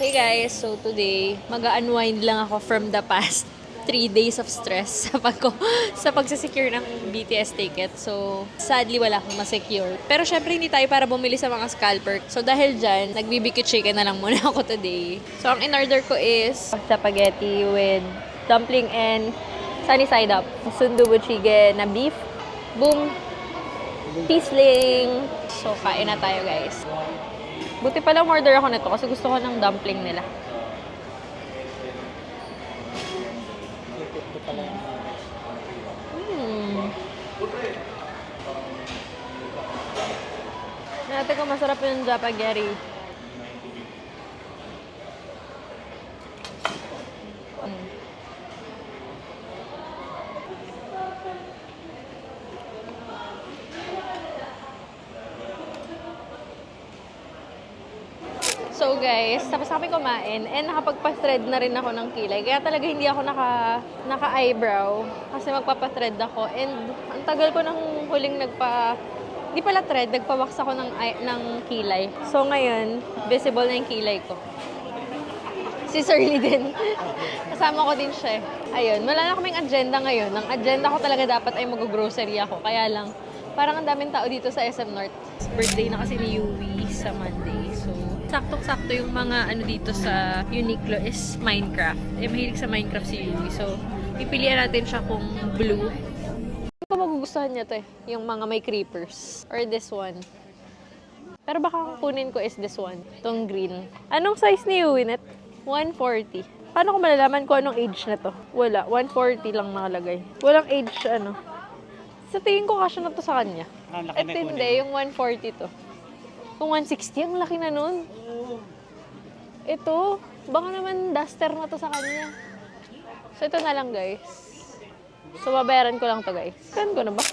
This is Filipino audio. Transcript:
Hey guys, so today, mag-unwind lang ako from the past 3 days of stress sa pagsisecure ng BTS ticket. So, sadly, wala akong masecure. Pero syempre, hindi tayo para bumili sa mga scalper. So, dahil dyan, nagbibiki chicken na lang muna ako today. So, ang in-order ko is spaghetti with dumpling and sunny side up. Sundubu chicken na beef. Boom! Pisling! So, kain na tayo guys. Buti pala order ako nito kasi gusto ko ng dumpling nila. Natin ko masarap yung japageri. So guys, tapos kami kumain and nakapagpa-thread na rin ako ng kilay. Kaya talaga hindi ako naka-eyebrow kasi magpapa-thread ako. And ang tagal ko nang huling di pala thread, nagpa-wax ako ng kilay. So ngayon, visible na yung kilay ko. Si Sirly din. Kasama ko din siya. Ayun, wala na kaming agenda ngayon. Ang agenda ko talaga dapat ay mag-grocery ako. Kaya lang, parang ang daming tao dito sa SM North. Birthday na kasi ni Yui sa Monday. So, saktong-sakto yung mga ano dito sa Uniqlo is Minecraft. Mahilig sa Minecraft si Yui. So, pipilian natin siya kung blue. Hindi ko magugustuhan niya to yung mga may creepers. Or this one. Pero baka kukunin ko is this one. Itong green. Anong size ni Yui net? 140. Paano ko malalaman kung anong age na to? Wala. 140 lang nakalagay. Walang age Sa tingin ko kasya na to sa kanya. Ito hindi, yung 140 to. Kung 160, ang laki na nun. Ito, baka naman duster na to sa kanya. So, ito na lang, guys. So, babayaran ko lang to, guys. Scan ko na ba?